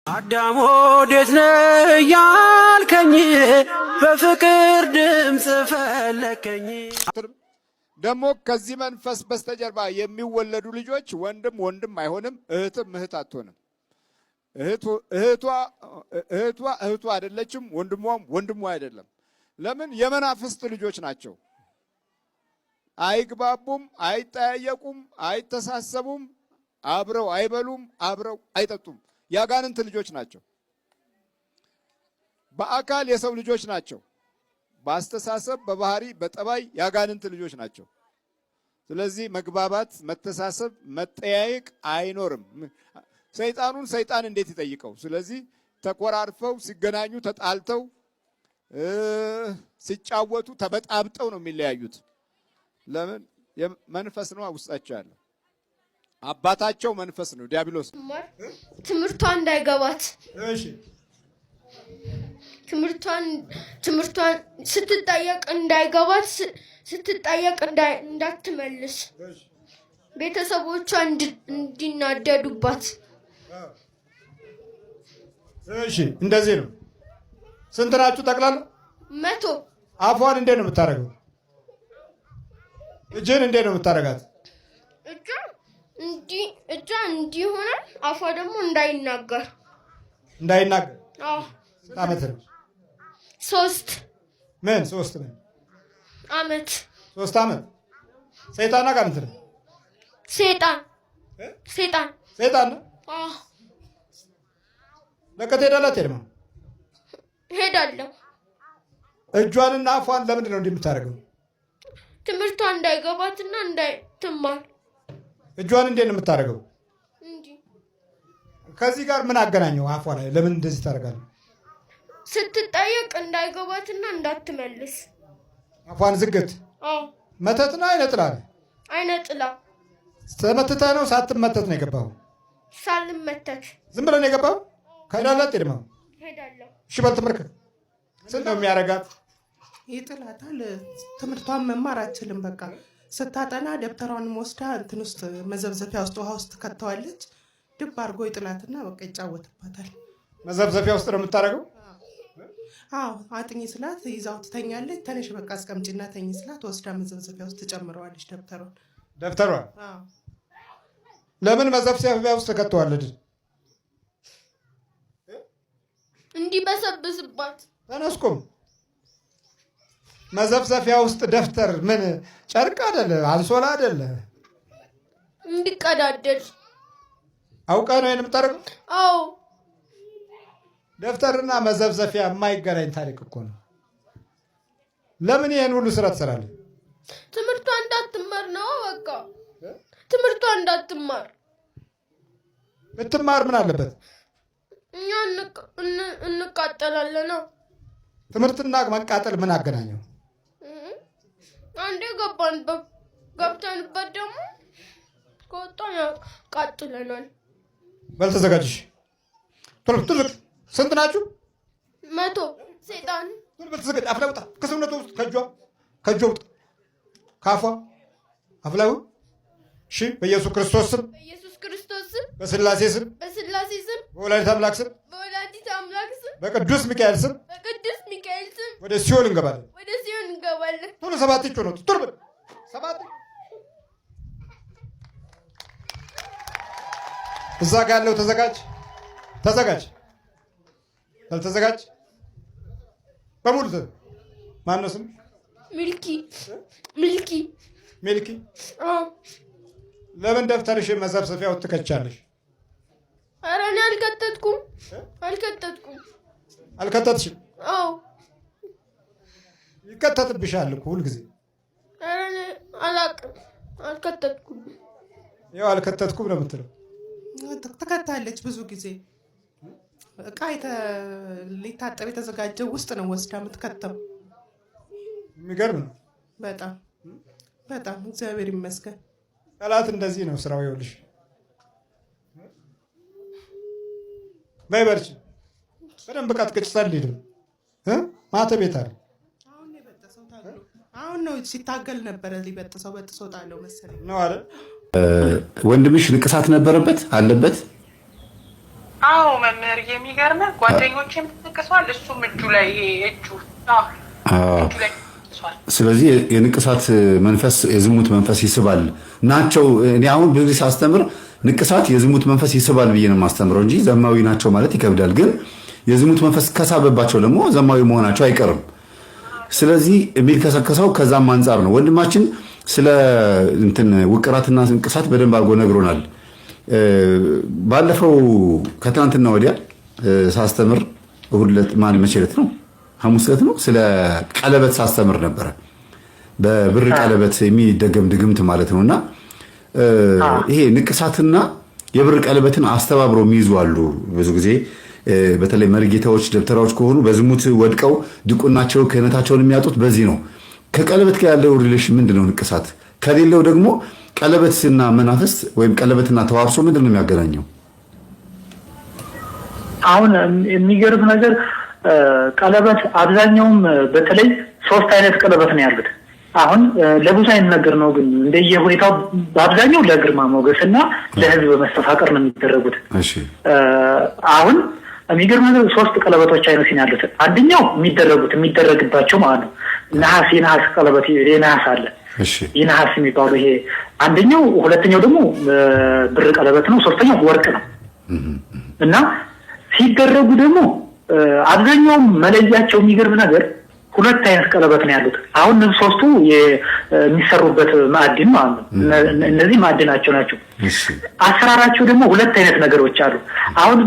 አዳም ወዴት ነህ ያልከኝ በፍቅር ድምፅ ፈለከኝ። ደግሞ ከዚህ መንፈስ በስተጀርባ የሚወለዱ ልጆች ወንድም ወንድም አይሆንም፣ እህትም እህት አትሆንም። እህቷ አይደለችም፣ ወንድሟም ወንድሟ አይደለም። ለምን? የመናፍስት ልጆች ናቸው። አይግባቡም፣ አይጠያየቁም፣ አይተሳሰቡም፣ አብረው አይበሉም፣ አብረው አይጠጡም። ያጋንንት ልጆች ናቸው። በአካል የሰው ልጆች ናቸው። በአስተሳሰብ፣ በባህሪ፣ በጠባይ ያጋንንት ልጆች ናቸው። ስለዚህ መግባባት፣ መተሳሰብ፣ መጠያየቅ አይኖርም። ሰይጣኑን ሰይጣን እንዴት ይጠይቀው? ስለዚህ ተኮራርፈው ሲገናኙ ተጣልተው ሲጫወቱ ተበጣብጠው ነው የሚለያዩት። ለምን? መንፈስ ነው ውስጣቸው ያለው። አባታቸው መንፈስ ነው፣ ዲያብሎስ። ትምህርቷ እንዳይገባት፣ እሺ፣ ትምህርቷን ስትጠየቅ እንዳይገባት፣ ስትጠየቅ እንዳትመልስ፣ ቤተሰቦቿ እንዲናደዱባት። እሺ፣ እንደዚህ ነው። ስንት ናችሁ ጠቅላላ? 100። አፏን እንዴት ነው የምታደርገው? እጅን እንዴት ነው የምታደርጋት? እጇ እንዲህ ይሆናል። አፏ ደግሞ እንዳይናገር። አዎ። ስንት ዓመት ነው? 3 ምን 3 ምን ዓመት? 3 ዓመት። ሰይጣን አጋንንት ነው። ሰይጣን ነው። አዎ። ለቀት ሄዳላት ሄድማ ሄዳለሁ። እጇንና አፏን ለምንድን ነው እንደምታደርገው? ትምህርቷ እንዳይገባትና እንዳይትማር። እጇን እንዴት ነው የምታደርገው? እንጂ ከዚህ ጋር ምን አገናኘው? አፏ ላይ ለምን እንደዚህ ታደርጋለህ? ስትጠየቅ እንዳይገባትና እንዳትመልስ። አፏን ዝግት። አዎ። መተት ነው አይነጥላ? አይነጥላ። ተመትተህ ነው ሳትመተት ነው የገባው? ሳልመተት ዝም ብለህ ነው የገባው? ከሄዳላት ሄድማ ሄዳለሁ። እሺ በል ተመልከት። ስንት ነው የሚያደርጋት? ይጥላታል። ትምህርቷን መማር አትችልም። በቃ ስታጠና ደብተሯን ወስዳ እንትን ውስጥ መዘብዘፊያ ውስጥ ውሃ ውስጥ ከተዋለች። ድብ አድርጎ ይጥላትና በቃ ይጫወትባታል። መዘብዘፊያ ውስጥ ነው የምታደርገው? አዎ። አጥኚ ስላት ይዛው ትተኛለች። ተነሽ በቃ አስቀምጪና ተኝ ስላት ወስዳ መዘብዘፊያ ውስጥ ትጨምረዋለች ደብተሯን። አዎ። ለምን መዘብዘፊያ ውስጥ ከተዋለች? እንዲበሰብስባት። ተነስኩም። መዘብዘፊያ ውስጥ ደብተር ምን ጨርቅ አይደለ? አንሶላ አይደለ? እንዲቀዳደድ። አውቀህ ነው የምታደርገው? አዎ። ደብተርና መዘብዘፊያ የማይገናኝ ታሪክ እኮ ነው። ለምን ይሄን ሁሉ ስራ ትሰራለህ? ትምህርቷ እንዳትማር ነው። በቃ ትምህርቷ እንዳትማር። ብትማር ምን አለበት? እኛ እንቃጠላለን። ትምህርትና መቃጠል ምን አገናኘው? አንዴ ገብተንበት ደግሞ ከወጣን ያቃጥለናል። በል ተዘጋጅሽ። ቶሎ ትልቅ። ስንት ናችሁ? 100። ሰይጣን ቶሎ በል ተዘጋጅ። አፍ ላይ ውጣ። ከሰውነቱ ውስጥ ከእጇ ውጣ። ከአፏ አፍ ላይ ውጣ። እሺ። በኢየሱስ ክርስቶስ ስም፣ በስላሴ ስም፣ በወላዲተ አምላክ ስም፣ በቅዱስ ሚካኤል ስም ወደ ሲኦል እንገባለን። ቶሎ 7 እጩ ነው። ቶሎ በል 7። እዛ ጋ ያለው ተዘጋጅ። ተዘጋጅ በሙሉ። ማነው ስም? ሚልኪ። ለምን ደብተርሽን መዘብዘፊያ ውስጥ ትከቻለሽ? ኧረ እኔ አልከተትኩም። አልከተትሽም? አዎ። ይከተትብሻል እኮ ሁልጊዜ። ኧረ እኔ አላውቅም። አልከተትኩም። ያው አልከተትኩም ነው የምትለው። ትከታለች ብዙ ጊዜ። እቃ ሊታጠብ የተዘጋጀው ውስጥ ነው ወስዳ የምትከተው። የሚገርም ነው በጣም እግዚአብሔር ይመስገን። ጠላት እንደዚህ ነው ስራው። ይኸውልሽ በይ በርቺ። በደንብ ቀጥቅጭ። ጸልይ ነው ማተቤት አለ። አሁን ነው ሲታገል ነበረ። ሊበጥሰው በጥሶ ጣለው መሰለኝ ነው አይደል? ወንድምሽ ንቅሳት ነበረበት አለበት? አዎ መምህር የሚገርመው ጓደኞቼም ተንቀሳቅሷል እሱም እጁ ላይ እጁ ላይ ስለዚህ የንቅሳት መንፈስ የዝሙት መንፈስ ይስባል ናቸው። እኔ አሁን ብዙ ሳስተምር ንቅሳት የዝሙት መንፈስ ይስባል ብዬ ነው ማስተምረው እንጂ ዘማዊ ናቸው ማለት ይከብዳል። ግን የዝሙት መንፈስ ከሳበባቸው ደግሞ ዘማዊ መሆናቸው አይቀርም። ስለዚህ የሚከሰከሰው ከዛም አንፃር ነው። ወንድማችን ስለ እንትን ውቅራትና ንቅሳት በደንብ አድርጎ ነግሮናል። ባለፈው ከትናንትና ወዲያ ሳስተምር ሁለት ማን መቼለት ነው ሐሙስ ዕለት ነው ስለ ቀለበት ሳስተምር ነበረ። በብር ቀለበት የሚደገም ድግምት ማለት ነውና ይሄ ንቅሳትና የብር ቀለበትን አስተባብሮ የሚይዙ አሉ። ብዙ ጊዜ በተለይ መርጌታዎች ደብተራዎች ከሆኑ በዝሙት ወድቀው ድቁናቸው ክህነታቸውን የሚያጡት በዚህ ነው። ከቀለበት ጋር ያለው ሪሌሽን ምንድነው? ንቅሳት ከሌለው ደግሞ ቀለበትና መናፍስት ወይም ቀለበትና ተዋርሶ ምንድነው የሚያገናኘው? አሁን የሚገርም ነገር ቀለበት አብዛኛውም በተለይ 3 አይነት ቀለበት ነው ያሉት። አሁን ለብዙ አይነት ነገር ነው ግን እንደየሁኔታው በአብዛኛው ለግርማ ሞገስና ለሕዝብ መስተፋቀር ነው የሚደረጉት። እሺ አሁን የሚገርም ነገር 3 ቀለበቶች አይነት ነው ያሉት። አንደኛው የሚደረግባቸው ማለት ነው የነሐስ ቀለበት የነሐስ አለ። እሺ የነሐስ የሚባለው ይሄ አንደኛው፣ ሁለተኛው ደግሞ ብር ቀለበት ነው፣ ሶስተኛው ወርቅ ነው። እና ሲደረጉ ደግሞ አብዛኛው መለያቸው የሚገርም ነገር 2 አይነት ቀለበት ነው ያሉት። አሁን ሶስቱ የሚሰሩበት ማዕድን ማለት ነው። እነዚህ ማዕድናቸው ናቸው። አሰራራቸው ደግሞ 2 አይነት ነገሮች አሉ። አሁን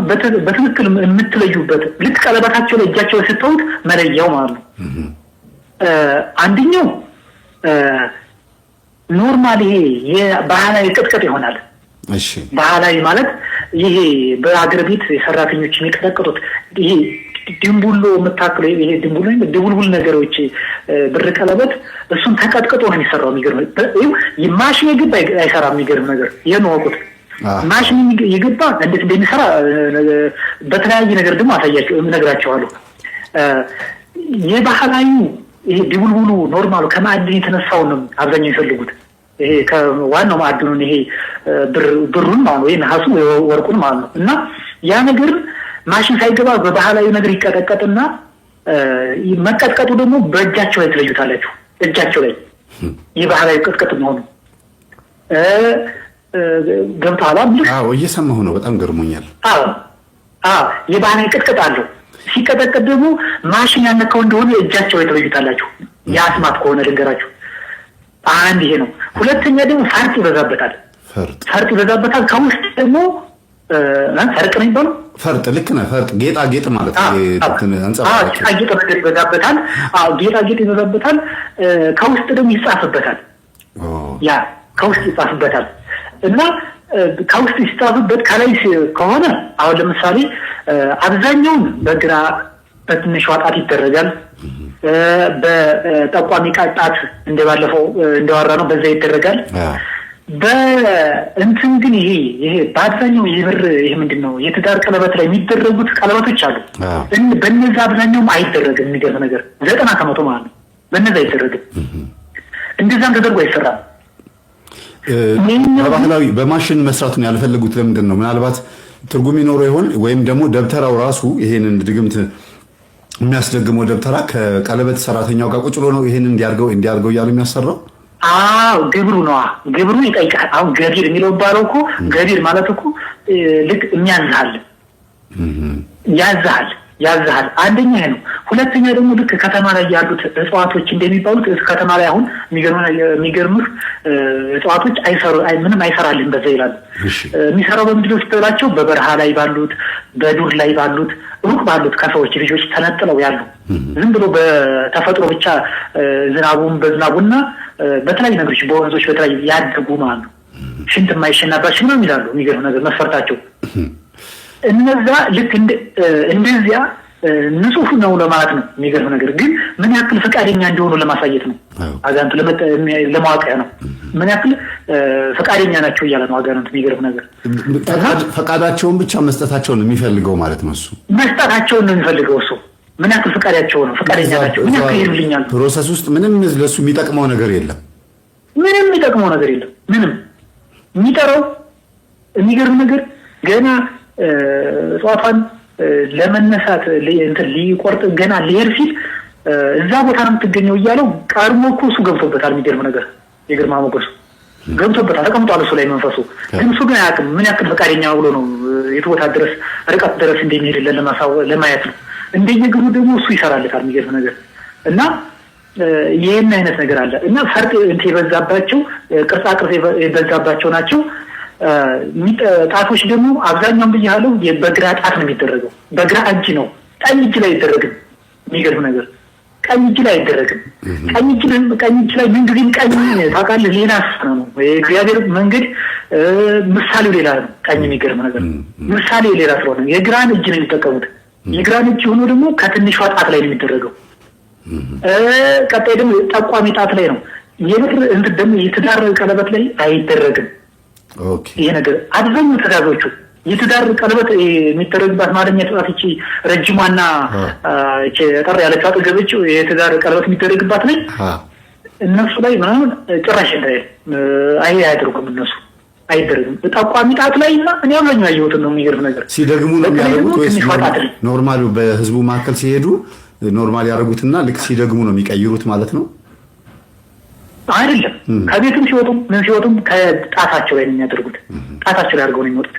በትክክል የምትለዩበት ልክ ቀለበታቸው ላይ እጃቸው ስትተውት መለያው ማለት ነው። አንደኛው ኖርማል ይሄ የባህላዊ ቅጥቀጥ ይሆናል። እሺ ባህላዊ ማለት ይሄ በአገር ቤት ሰራተኞች የሚቀጠቅጡት ይሄ ድንቡሎ የምታክለው ይሄ ድቡልቡል ነገሮች ብር ቀለበት እሱን ተቀጥቅጦ ነው የሚሰራው። የሚገርም ማሽን የግባ አይሰራም። የሚገርም ነገር ይሄን ወቁት። ማሽን የግባ እንዴት እንደሚሰራ በተለያየ ነገር ደግሞ አሳያቸው እነግራቸዋለሁ። የባህላዊ ይሄ ድቡልቡሉ ኖርማሉ ከማዕድን የተነሳው ነው አብዛኛው ይፈልጉት። ይሄ ከዋናው ማዕድኑን ይሄ ብሩን ማለት ነው ወይ ነሐሱ ወይ ወርቁን ማለት ነው። እና ያ ነገር ማሽን ሳይገባ በባህላዊ ነገር ይቀጠቀጥና መቀጥቀጡ ደግሞ በእጃቸው ላይ ትለዩታላችሁ። እጃቸው ላይ የባህላዊ ቅጥቀጥ ነው። ገብቶሃል? አዎ እየሰማሁ ነው። በጣም ገርሞኛል። የባህላዊ ቅጥቀጥ አለው። ሲቀጠቀጥ ደግሞ ማሽን ያነካው እንደሆነ እጃቸው ላይ ትለዩታላችሁ። የአስማት ከሆነ ልንገራችሁ። አንድ ይሄ ነው። ሁለተኛ ደግሞ ፈርጥ ይበዛበታል። ፈርጥ ይበዛበታል። ከውስጥ ደግሞ ፈርጥ ነው የሚባለው። ፈርጥ ልክ ነህ። ፈርጥ ጌጣጌጥ ማለት ነው። ጌጣጌጥ ነገር ይበዛበታል። ጌጣጌጥ ይበዛበታል። ከውስጥ ደግሞ ይጻፍበታል። ያ ከውስጥ ይጻፍበታል እና ከውስጥ ሲጻፍበት ከላይ ከሆነ አሁን ለምሳሌ አብዛኛውን በግራ በትንሿ ጣት ይደረጋል። በጠቋሚ ጣት እንደባለፈው እንደዋራ ነው በዛ ይደረጋል። በእንትን ግን ይሄ በአብዛኛው የብር ይሄ ምንድነው የትዳር ቀለበት ላይ የሚደረጉት ቀለበቶች አሉ። በእነዛ አብዛኛውም አይደረግም። የሚገርም ነገር 90% ማለት ነው በእነዛ አይደረግም። እንደዛም ተደርጎ አይሰራም። በባህላዊ በማሽን መስራቱን ያልፈለጉት ለምንድን ነው? ምናልባት ትርጉም ይኖረው ይሆን? ወይም ደግሞ ደብተራው ራሱ ይሄንን ድግምት የሚያስደግመው ደብተራ ከቀለበት ሰራተኛው ጋር ቁጭ ብሎ ነው ይሄን እንዲያርገው እያሉ የሚያሰራው? ግብሩ ነዋ። ግብሩ ይጠይቃል። አሁን ገቢር የሚለው ባለው እኮ ገቢር ማለት እኮ ልክ የሚያዝሃል ያዝሃል። አንደኛ ይሄ ነው። ሁለተኛ ደግሞ ልክ ከተማ ላይ ያሉት እጽዋቶች እንደሚባሉት ከተማ ላይ አሁን የሚገርምህ እጽዋቶች ምንም አይሰራልህም በዛ ይላሉ። የሚሰራው በምንድን ነው ስትላቸው በበረሃ ላይ ባሉት በዱር ላይ ባሉት ሩቅ ባሉት ከሰዎች ልጆች ተነጥለው ያሉ ዝም ብሎ በተፈጥሮ ብቻ በዝናቡና በተለያዩ ነገሮች በወንዞች በተለያዩ ያደጉ ማለት ነው። ሽንት የማይሸናባቸው ነው ይላሉ። የሚገርም ነገር መስፈርታቸው እነዛ ልክ እንደዚያ ንጹህ ነው ለማለት ነው። የሚገርም ነገር ግን ምን ያክል ፈቃደኛ እንደሆኑ ለማሳየት ነው። አጋንንቱ ለማወቂያ ነው። ምን ያክል ፈቃደኛ ናቸው እያለ ነው አጋንንቱ። የሚገርም ነገር ፈቃዳቸውን ብቻ መስጠታቸውን የሚፈልገው ማለት ነው። እሱ መስጠታቸውን ነው የሚፈልገው። እሱ ምን ያክል ፈቃዳቸው ነው፣ ፈቃደኛ ናቸው። ምን ያክል ይሉልኛል። ፕሮሰስ ውስጥ ምንም ለሱ የሚጠቅመው ነገር የለም። ምንም የሚጠቅመው ነገር የለም። ምንም የሚጠራው የሚገርም ነገር ገና እጽዋቷን ለመነሳት ሊቆርጥ ገና ሊሄድ ሲል እዛ ቦታ ነው የምትገኘው እያለው ቀድሞ እኮ እሱ ገብቶበታል። የሚገርም ነገር የግርማ ሞገሱ ገብቶበታል፣ ተቀምጧል እሱ ላይ መንፈሱ። ግን እሱ ግን አያውቅም ምን ያክል ፈቃደኛ ብሎ ነው የት ቦታ ድረስ ርቀት ድረስ እንደሚሄድለት ለማየት ነው። እንደየግሩ ደግሞ እሱ ይሰራለታል። የሚገርም ነገር እና ይህን አይነት ነገር አለ እና ፈርጥ የበዛባቸው ቅርጻ ቅርጽ የበዛባቸው ናቸው። ጣቶች ደግሞ አብዛኛውን ብያለሁ በግራ ጣት ነው የሚደረገው፣ በግራ እጅ ነው፣ ቀኝ እጅ ላይ አይደረግም። የሚገርም ነገር ቀኝ እጅ ላይ አይደረግም። ቀኝ እጅ ላይ ምንጊዜም ቀኝ ታውቃለህ ሌላ ነው የእግዚአብሔር መንገድ ምሳሌው ሌላ ነው። ቀኝ የሚገርም ነገር ምሳሌው ሌላ ስለሆነ የግራን እጅ ነው የሚጠቀሙት። የግራን እጅ ሆኖ ደግሞ ከትንሿ ጣት ላይ ነው የሚደረገው። ቀጣይ ደግሞ ጠቋሚ ጣት ላይ ነው። የብር እንትን ደግሞ የትዳር ቀለበት ላይ አይደረግም። ኦኬ ይሄ ነገር አብዛኛው ተዛዞቹ የትዳር ቀለበት የሚደረግባት ማለኛ ጣት እቺ ረጅሟና እቺ ጠር ያለች አጠገበች የትዳር ቀለበት የሚደረግባት ላይ እነሱ ላይ ምናምን ጭራሽ አያደርጉም። እነሱ አይደረግም። ጠቋሚ ጣት ላይ እና እኔ አብዛኛው ያየሁት ነው። የሚገርም ነገር ሲደግሙ ነው የሚያደርጉት ወይስ ኖርማል በህዝቡ መካከል ሲሄዱ ኖርማል ያደርጉትና ልክ ሲደግሙ ነው የሚቀይሩት ማለት ነው? አይደለም። ከቤትም ሲወጡም ከጣታቸው ላይ ነው የሚያደርጉት። ጣታቸው ላይ አድርገው ነው የሚወጡት።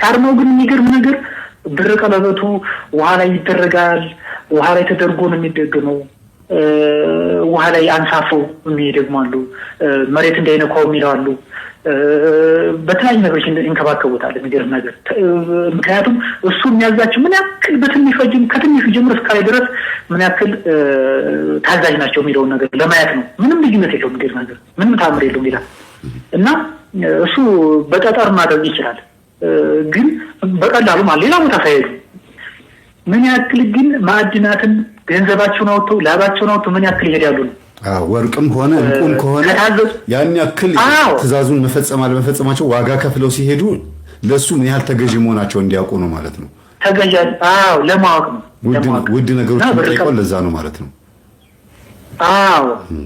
ቀድመው ግን የሚገርም ነገር ብር ቀለበቱ ውሃ ላይ ይደረጋል። ውሃ ላይ ተደርጎ ነው የሚደገመው። ውሃ ላይ አንሳፈው የሚደግማሉ። መሬት እንዳይነካው የሚለዋሉ። በተለያዩ ነገሮች እንከባከቡታል። የሚገርም ነገር ምክንያቱም እሱ የሚያዛቸው ምን ያክል ከትንሹ ጀምሮ እስካላይ ድረስ ምን ያክል ታዛዥ ናቸው የሚለውን ነገር ለማየት ነው። ምንም ልዩነት የለውም። የሚገርም ነገር ምንም ታምር የለውም ይላል እና እሱ በጠጠር ማድረግ ይችላል። ግን በቀላሉ ሌላ ቦታ ሳይሄዱ ምን ያክል ግን ማዕድናትን ገንዘባቸውን አውጥተው ላባቸውን አውጥተው ምን ያክል ይሄዳሉ ነው። ወርቅም ሆነ እንቁም ከሆነ ያን ያክል ትእዛዙን መፈጸም አለመፈጸማቸው ዋጋ ከፍለው ሲሄዱ ለሱ ምን ያህል ተገዥ መሆናቸው እንዲያውቁ ነው ማለት ነው። ተገዥ ለማወቅ ነው። ውድ ነገሮች ጠይቀው ለዛ ነው ማለት ነው።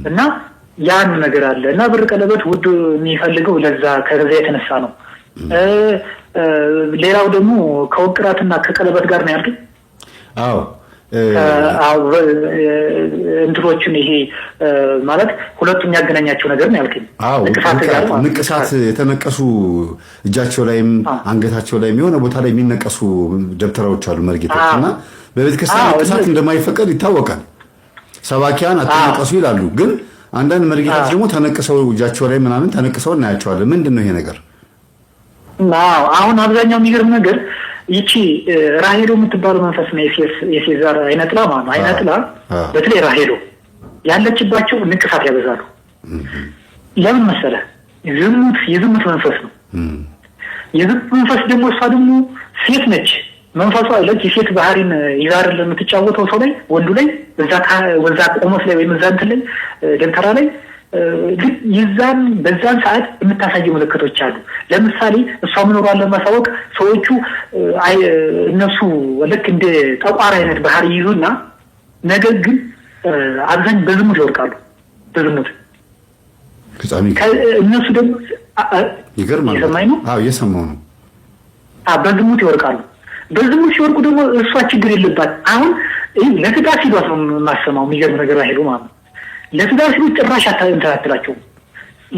እና ያን ነገር አለ እና ብር ቀለበት ውድ የሚፈልገው ከዛ የተነሳ ነው። ሌላው ደግሞ ከወቅራትና ከቀለበት ጋር ነው ያልከኝ? እንትሮችን ይሄ ማለት ሁለቱም የሚያገናኛቸው ነገር ነው ያልከኝ? ንቅሳት የተነቀሱ እጃቸው ላይም አንገታቸው ላይም የሆነ ቦታ ላይ የሚነቀሱ ደብተራዎች አሉ መርጌቶች እና በቤተክርስቲያን ንቅሳት እንደማይፈቀድ ይታወቃል። ሰባኪያን አትነቀሱ ይላሉ። ግን አንዳንድ መርጌቶች ደግሞ ተነቅሰው እጃቸው ላይ ምናምን ተነቅሰው እናያቸዋለን። ምንድን ነው ይሄ ነገር? አሁን አብዛኛው የሚገርም ነገር ይቺ ራሄሎ የምትባለው መንፈስ ነው የሴዛር አይነጥላ ማለት ነው። አይነጥላ በተለይ ራሄሎ ያለችባቸው ንቅሳት ያበዛሉ። ለምን መሰለህ? የዝሙት መንፈስ ነው። የዝሙት መንፈስ ደግሞ እሷ ደግሞ ሴት ነች። መንፈሷ ለች የሴት ባህሪን ይዛር ለምትጫወተው ሰው ላይ ወንዱ ላይ ወዛ ቆሞስ ላይ ወይም እዛ እንትን ላይ ደብተራ ላይ በዛን ሰዓት የምታሳየው ምልክቶች አሉ። ለምሳሌ እሷ መኖሯን ለማሳወቅ ሰዎቹ እነሱ ልክ እንደ ጠቋር አይነት ባህሪ ይዙና ነገር ግን አብዛኛው በዝሙት ይወርቃሉ። በዝሙት እነሱ ደግሞ ይገርማል። እየሰማኝ ነው? እየሰማሁ ነው። በዝሙት ይወርቃሉ። በዝሙት ሲወርቁ ደግሞ እሷ ችግር የለባት። አሁን ለትዳር ሲሏት ነው የማሰማው። የሚገርም ነገር አይሄዱ ማለት ነው። ለትዳር ሲሉ ጭራሽ አታንተላትላቸው።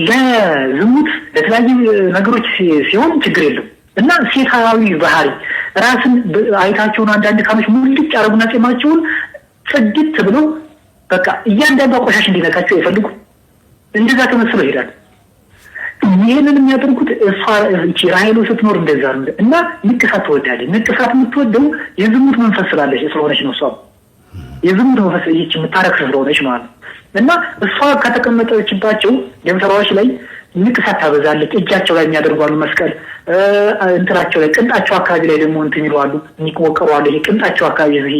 ለዝሙት ለተለያዩ ነገሮች ሲሆን ችግር የለም እና ሴታዊ ባህሪ ራስን አይታቸውን አንዳንድ ካኖች ሙልጭ አረጉና ጤማቸውን ጽድት ብለው በቃ እያንዳንዱ ቆሻሽ እንዲነካቸው አይፈልጉ። እንደዛ ተመስለው ይሄዳሉ። ይሄንን የሚያደርጉት እሷ ራሄሎ ስትኖር እንደዛ ነው እና ንቅሳት ትወዳለች። ንቅሳት የምትወደው የዝሙት መንፈስ ስላለች ስለሆነች ነው። እሷ የዝሙት መንፈስ የምታረክስ ስለሆነች ማለት ነው። እና እሷ ከተቀመጠችባቸው ደብተራዎች ላይ ንቅሳት ታበዛለች። እጃቸው ላይ የሚያደርጓሉ መስቀል፣ እንትራቸው ላይ ቅንጣቸው አካባቢ ላይ ደግሞ እንትን ይለዋሉ፣ የሚቆቀሩ አሉ። ይሄ ቅንጣቸው አካባቢ ይሄ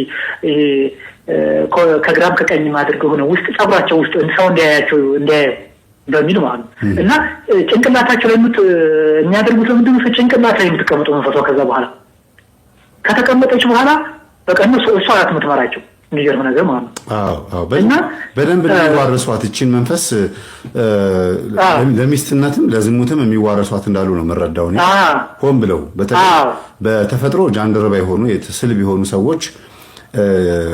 ከግራም ከቀኝም አድርገው ሆነ ውስጥ ጸጉራቸው ውስጥ ሰው እንዲያያቸው በሚል ማለት ነው። እና ጭንቅላታቸው ላይ የሚያደርጉት ምንድን ነው? ጭንቅላት ላይ የምትቀመጠው መንፈሷ ከዛ በኋላ ከተቀመጠች በኋላ በቃ እሷ ናት የምትመራቸው። የሚገርም ነገር ማለት ነው። አዎ በደንብ የሚዋረሷት እቺን መንፈስ ለሚስትነትም ለዝሙትም የሚዋረሷት እንዳሉ ነው መረዳው ነው። ሆን ብለው በተፈጥሮ ጃንደረባ የሆኑ ስልብ የሆኑ ሰዎች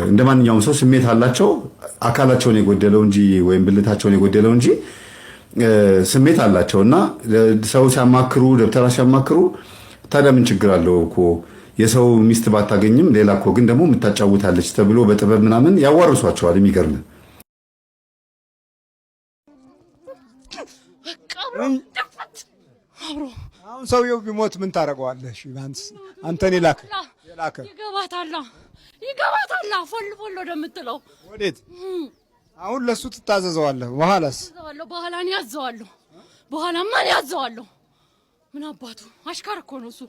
እንደማንኛውም ሰው ስሜት አላቸው። አካላቸውን የጎደለው እንጂ ወይም ብልታቸውን የጎደለው እንጂ ስሜት አላቸውና ሰው ሲያማክሩ ደብተራ ሲያማክሩ ታዲያ ምን ችግር አለው እኮ የሰው ሚስት ባታገኝም ሌላ እኮ ግን ደግሞ የምታጫውታለች ተብሎ በጥበብ ምናምን ያዋርሷቸዋል። የሚገርም አሁን ሰውየው ቢሞት ምን ታደርገዋለሽ? አንተን ይላክ ይገባታል ፎል ወደምትለው ወዴት? አሁን ለሱ ትታዘዘዋለህ። በኋላ እኔ ያዘዋለሁ። ማን ያዘዋለሁ? ምን አባቱ አሽከር እኮ ነው እሱ፣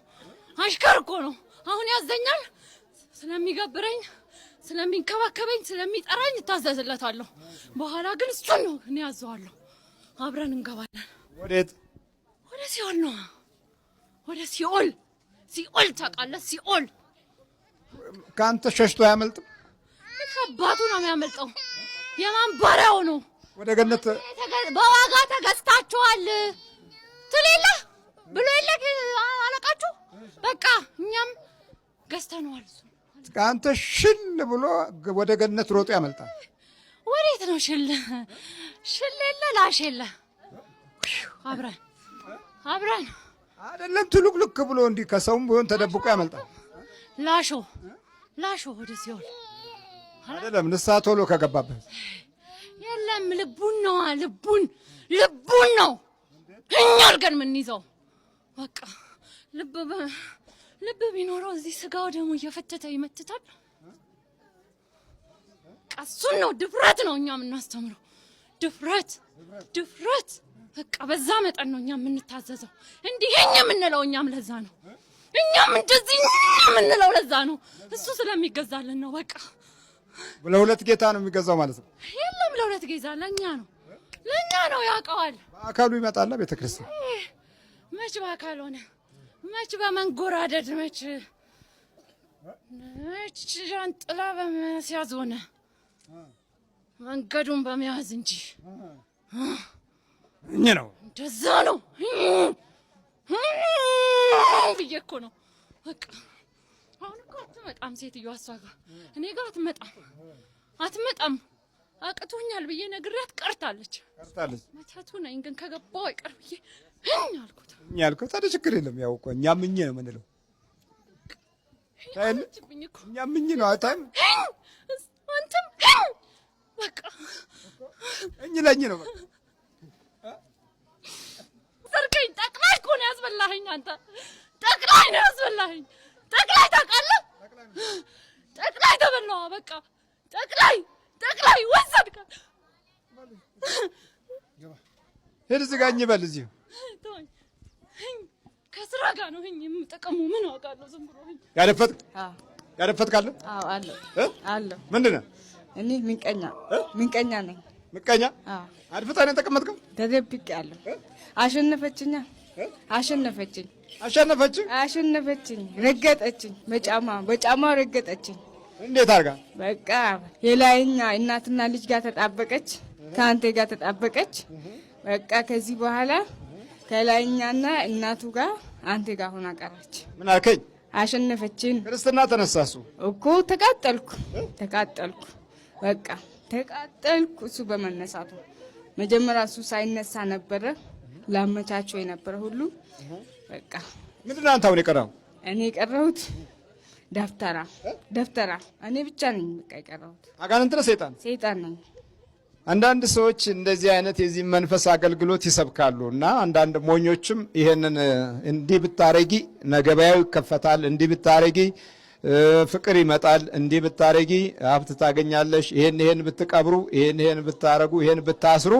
አሽከር እኮ ነው። አሁን ያዘኛል። ስለሚገብረኝ፣ ስለሚንከባከበኝ፣ ስለሚጠራኝ እታዘዝለታለሁ። በኋላ ግን እሱ ነው እኔ ያዘዋለሁ። አብረን እንገባለን። ወዴት? ወደ ሲኦል ነው። ወደ ሲኦል ታውቃለህ? ሲኦል ከአንተ ሸሽቶ አያመልጥም። አባቱ ነው የሚያመልጠው። የማን ባሪያው ነው? ወደ ገነት በዋጋ ተገዝታችኋል ትሌለ ብሎ የለ አለቃችሁ። በቃ እኛም ገዝተነዋል። ከአንተ ሽል ብሎ ወደ ገነት ሮጦ ያመልጣል። ወዴት ነው ሽል የለ ላሽ የለ። አብረን አይደለም ትሉቅልቅ ብሎ እንዲህ ከሰውም ቢሆን ተደብቆ ያመልጣል። ላሾ ወደ ሲኦል አይደለም ንስሐ ቶሎ ከገባበት የለም። ልቡን ነው እኛ አድርገን የምንይዘው። በቃ ልብ ቢኖረው እዚህ ስጋው ደግሞ እየፈተተ ይመትታል። እሱን ነው ድፍረት ነው እኛ የምናስተምረው። ድፍረት በቃ በዛ መጠን ነው እኛ የምንታዘዘው። እንዲህ የምንለው እኛም ለዛ ነው። እኛም እንደዚህ የምንለው ለዛ ነው። እሱ ስለሚገዛልን ነው። በቃ ለሁለት ጌታ ነው የሚገዛው ማለት ነው። የለም ለሁለት ጌታ ለኛ ነው ያውቀዋል። በአካሉ ይመጣል ቤተክርስቲያን። መች በአካል ሆነ? መች በመንጎራደድ? መች ዣንጥላ በመያዝ ሆነ? መንገዱን በመያዝ እንጂ ነው። እንደዛ ነው ብዬ እኮ ነው። በቃ አሁን እኮ አትመጣም ሴትዮዋ እሷ ጋር እኔ ጋር አትመጣም። አቅቶኛል ብዬ ነግሬያት ቀርታለች። መተቱ ነኝ ግን ከገባው አይቀር ብዬ አልኩት። ታዲያ ችግር የለም። ያው እኮ እኛም ነው የምንለው። እኛም ነው አታይም? አንተም በቃ ለኝ ነው ሰርቀኝ። ጠቅላይ እኮ ነው ያስበላኸኝ አንተ። ጠቅላይ ነው ያስበላኸኝ። ጠቅላይ ታውቃለህ? ጠቅላይ ተበላዋ። በቃ ጠቅላይ ወሰድከ። ሄድ እዚህ ጋር እንበል። እዚሁ ከስራ ጋር ነው የምጠቀሙ። ምን አውቃለሁ? ዝም ብሎ ያደፈጥካለ? አዎ አለ። ምንድን ነው? እኔ ምንቀኛ ነኝ። ምቀኛ? አድፍጣ ነው የተቀመጥከው? ተደብቄያለሁ። አሸነፈችኝ። ረገጠችኝ። በጫማ ረገጠችኝ። እንዴት አድርጋ? በቃ የላይኛ እናትና ልጅ ጋር ተጣበቀች፣ ከአንተ ጋር ተጣበቀች። በቃ ከዚህ በኋላ ከላይኛና እናቱ ጋር አንተ ጋር ሆና ቀረች። ምን አልከኝ? አሸነፈችን። ክርስትና ተነሳሱ እኮ ተቃጠልኩ። በቃ ተቃጠልኩ። እሱ በመነሳቱ መጀመሪያ እሱ ሳይነሳ ነበረ ላመቻቸው የነበረ ሁሉ። በቃ ምንድን ነው አንተ አሁን የቀረው? እኔ የቀረሁት ደፍተራ እኔ ብቻ ነኝ። በቃ የቀረሁት። አጋንንት ነው? ሰይጣን ነኝ። አንዳንድ ሰዎች እንደዚህ አይነት የዚህ መንፈስ አገልግሎት ይሰብካሉ እና አንዳንድ ሞኞችም ይሄንን እንዲህ ብታረጊ ነገበያው ይከፈታል፣ እንዲህ ብታረጊ ፍቅር ይመጣል፣ እንዲህ ብታረጊ ሀብት ታገኛለሽ፣ ይሄን ብትቀብሩ፣ ይሄን ብታረጉ፣ ይሄን ብታስሩ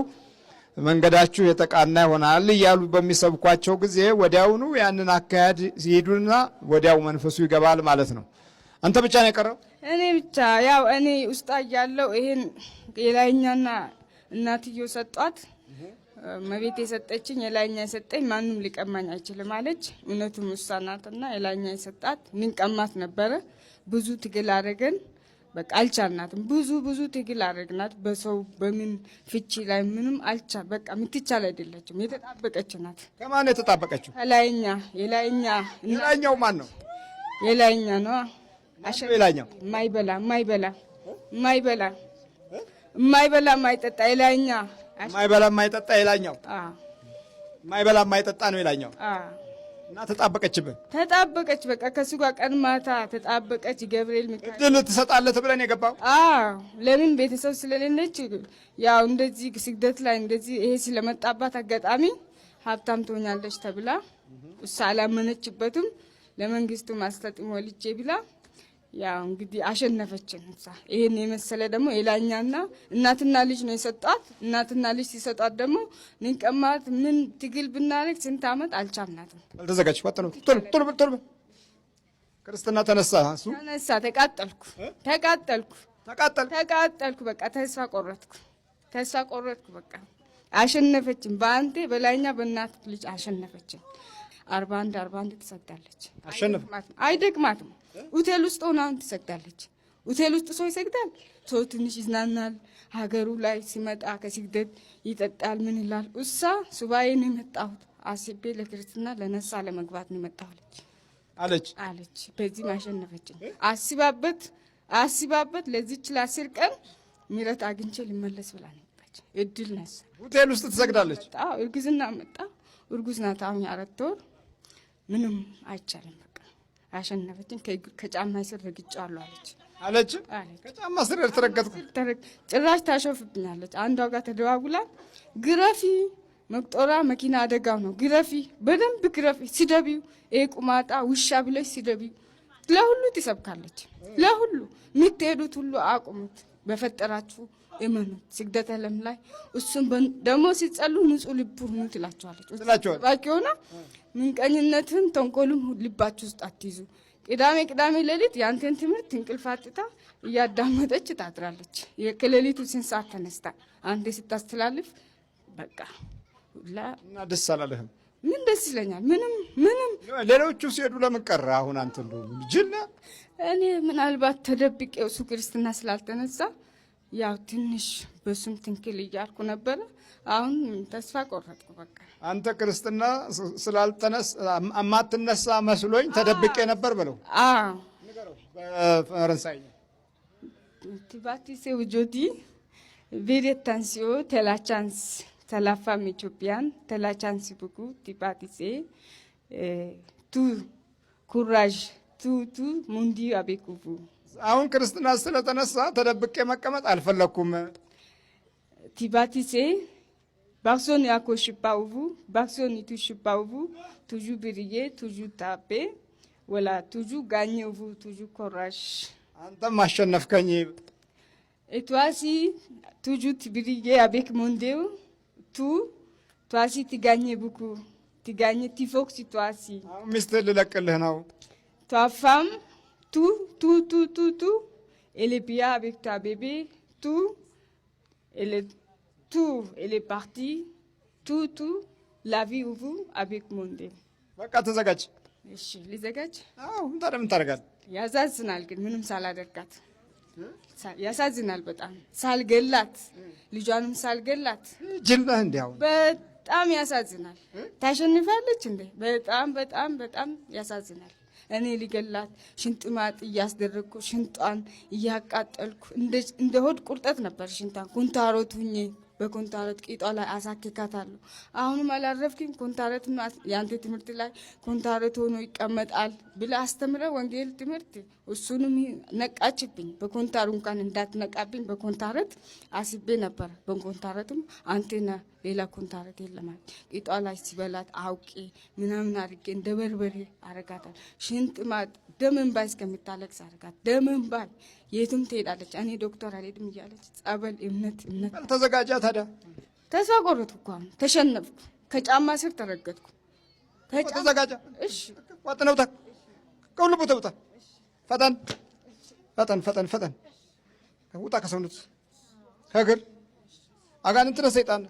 መንገዳችሁ የተቃና ይሆናል እያሉ በሚሰብኳቸው ጊዜ ወዲያውኑ ያንን አካሄድ ሲሄዱና ወዲያው መንፈሱ ይገባል ማለት ነው። አንተ ብቻ ነው የቀረው? እኔ ብቻ። ያው እኔ ውስጣ ያለው ይሄን የላይኛና እናትየው ሰጧት። መቤት የሰጠችኝ የላይኛ የሰጠኝ ማንም ሊቀማኝ አይችልም አለች። እውነቱም እሷ ናትና የላይኛ የሰጣት። እኔን ቀማት ነበረ። ብዙ ትግል አደረገን። በቃ አልቻልናትም። ብዙ ትግል አደረግናት። በሰው በምን ፍቺ ላይ ምንም አልቻል በቃ የምትቻል አይደለችም። የተጣበቀች ናት። ከማን ነው የተጣበቀችው? ከላይኛ የላይኛው ማን ነው? የላይኛ ነው። የላይኛው የማይበላ የማይጠጣ የላይኛ የማይበላ የማይጠጣ የላይኛው የማይበላ የማይጠጣ ነው የላይኛው። እና ተጣበቀችብን። ተጣበቀች በቃ ከሱ ጋር ቀን ማታ ተጣበቀች። ገብርኤል ሚካኤል እድል ትሰጣለህ ብለን የገባው ለምን ቤተሰብ ስለሌለች ያው እንደዚህ ስግደት ላይ እንደዚህ ይሄ ስለመጣባት አጋጣሚ ሀብታም ትሆኛለች ተብላ እሷ አላመነችበትም። ለመንግስቱ ማስጠጥሞ ወልጄ ብላ ያው እንግዲህ አሸነፈችን። እሷ ይሄን የመሰለ ደግሞ የላኛና እናትና ልጅ ነው የሰጧት። እናትና ልጅ ሲሰጧት ደግሞ ንቀማት ምን ትግል ብናረግ ስንት ዓመት አልቻልናትም። አልተዘጋጅ ወጥነው ቶሎ ክርስትና ተነሳ። እሱ ተነሳ። ተቃጠልኩ። በቃ ተስፋ ቆረጥኩ። በቃ አሸነፈችን። በአንቴ በላይኛ በእናት ልጅ አሸነፈችን። 41 ትሰግዳለች። አይደክማትም። ሆቴል ውስጥ ሆና ትሰግዳለች። ሆቴል ውስጥ ሰው ይሰግዳል። ሰው ትንሽ ይዝናናል። ሀገሩ ላይ ሲመጣ ከስግደት ይጠጣል። ምን ይላል? እሷ ሱባኤ ነው የመጣሁት አስቤ ለክርስትና ለነሳ ለመግባት ነው የመጣሁት አለች። በዚህ ማሸነፈችን። አስባበት ለዚች ለ10 ቀን ምሕረት አግኝቼ ልመለስ ብላ ነች። እድል ነሳ። ሆቴል ውስጥ ትሰግዳለች። እርግዝና መጣ። እርጉዝ ናት። አሁን 4 ወር ምንም አይቻልም። በቃ አሸነፈችን። ከጫማ ስር ረግጫለሁ አለች። ከጫማ ስር ተረገጥኩ። ጭራሽ ታሾፍብኛለች። አንዷ ጋር ተደዋጉላ ግረፊ መቅጦራ መኪና አደጋው ነው ግረፊ፣ በደንብ ግረፊ፣ ሲደቢው ይሄ ቁማጣ ውሻ ብለሽ ሲደቢው። ለሁሉ ትሰብካለች። ለሁሉ የምትሄዱት ሁሉ አቁሙት፣ በፈጠራችሁ እመኑት። ስግደት ዓለም ላይ እሱም ደግሞ ሲጸሉ ንጹህ ልብ ሁኑ ትላቸዋለች። ባቂ ሆና ምንቀኝነትን ተንኮልም ልባችሁ ውስጥ አትይዙ። ቅዳሜ ሌሊት ያንተን ትምህርት እንቅልፍ አጥታ እያዳመጠች ታድራለች። የከሌሊቱ 2 ሰዓት ተነስታ አንተ ስታስተላልፍ በቃ ሁላ እና ደስ አላለህም? ምን ደስ ይለኛል? ምንም ሌሎቹ ሲሄዱ ለምን ቀረ? አሁን አንተ እንደው ጅልና እኔ ምናልባት ተደብቄው እሱ ክርስትና ስላልተነሳ ያው ትንሽ በሱም ትንክል እያልኩ ነበረ። አሁን ተስፋ ቆረጥኩ። በቃ አንተ ክርስትና አማትነሳ መስሎኝ ተደብቄ ነበር ብለው ንገረው በፈረንሳይኛ ቲባቲሴ ውጆዲ ቬሪታንሲዮ ተላቻንስ ተላፋም ኢትዮጵያን ተላቻንስ ብጉ ቲባቲሴ ቱ ኩራጅ ቱ ሙንዲ አቤኩቡ። አሁን ክርስትና ስለተነሳ ተደብቄ መቀመጥ አልፈለኩም። ቲባቲሴ ባክሶን ያኮሽባውቡ ባክሶን ይቱሽባውቡ ቱጁ ብርዬ ቱጁ ታፔ ወላ ቱጁ ጋኘውቡ ቱጁ ኮራሽ። አንተም አሸነፍከኝ። እቷሲ ቱጁ ትብርዬ አቤክ ሞንዴው ቷሲ ትጋኘ ቡኩ ትጋኘ ቲፎክሲ ቷሲ። አሁን ሚስት ልለቅልህ ነው። ቷፋም tout elle est bien avec ta bébé elle est partie tout la vie où vous avec mon Dieu በቃ ተዘጋጅ። እሺ ልዘጋጅ። ታዲያ ምን ታደርጋለህ? ያሳዝናል ግን ምንም ሳላደርጋት ያሳዝናል በጣም ሳልገላት ልጇንም ሳልገላት ጅልህ እንዲያው በጣም ያሳዝናል። ታሸንፋለች እንዴ? በጣም ያሳዝናል። እኔ ሊገላት ሽንጥ ማጥ እያስደረግኩ ሽንጧን እያቃጠልኩ እንደ ሆድ ቁርጠት ነበር። ሽንጣን ኩንታሮት ሁኜ በኮንታሮት ቂጧ ላይ አሳክካታለሁ። አሁንም አላረፍኩም። ኮንታሮት ያንተ ትምህርት ላይ ኮንታሮት ሆኖ ይቀመጣል ብለ አስተምረ ወንጌል ትምህርት እሱንም ነቃችብኝ። በኮንታሩ እንኳን እንዳትነቃብኝ በኮንታሮት አስቤ ነበር። በኮንታሮትም አንቴና ሌላ ኮንታሮት የለማል። ቂጧ ላይ ሲበላት አውቄ ምናምን አድርጌ እንደ በርበሬ አረጋታል። ሽንጥ ማጥ ደምን ባይ እስከምታለቅስ አረጋት። ደምን ባይ የቱም ትሄዳለች። እኔ ዶክተር አልሄድም እያለች ጸበል እምነት ተዘጋጃ። ታዲያ ተስፋ ቆረጥኩ እኮ አሁን ተሸነፍኩ። ከጫማ ስር ተረገጥኩ። ተዘጋጃ። እሺ ወጥነው ታ ከሁሉ ቦታ ውጣ። ፈጠን ውጣ ከሰውነት ከእግር አጋንንት ነህ። ሰይጣን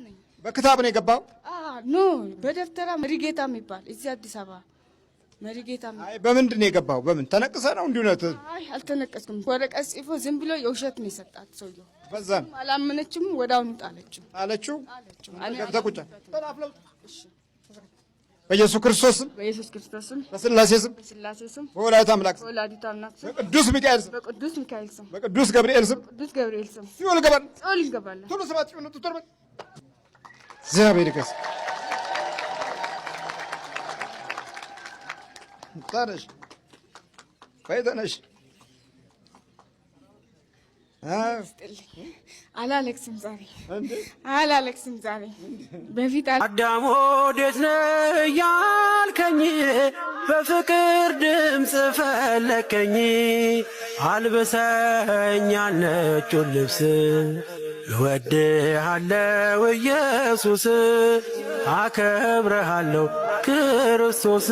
ነኝ። በክታብ ነው የገባው? ኖ በደብተራ መሪጌታ የሚባል እዚህ አዲስ አበባ መሪጌታ አይ በምንድን ነው የገባው? በምን ተነቅሰ ነው? እንዲሁ ነው? አይ አልተነቀስኩም። ወረቀት ጽፎ ዝም ብሎ የውሸት ነው የሰጣት ሰውየው። በዛም አላመነችም። ወዳውኑ ጣለችው። ገብተህ በኢየሱስ ክርስቶስ ስም በስላሴ ስም በወላዲተ አምላክ ስም በቅዱስ ሚካኤል ስም በቅዱስ ገብርኤል ስም ሲኦል እንገባለን። ቶሎ ሰባት እግዚአብሔር ይገስ ተነሽ ፈይተነሽ አላለቅስም ዛሬ በፊት አዳም ወዴት ነህ ያልከኝ በፍቅር ድምፅ ፈለከኝ አልብሰኝ ነጩን ልብስ እወድሃለሁ ኢየሱስ አከብረሃለሁ ክርስቶስ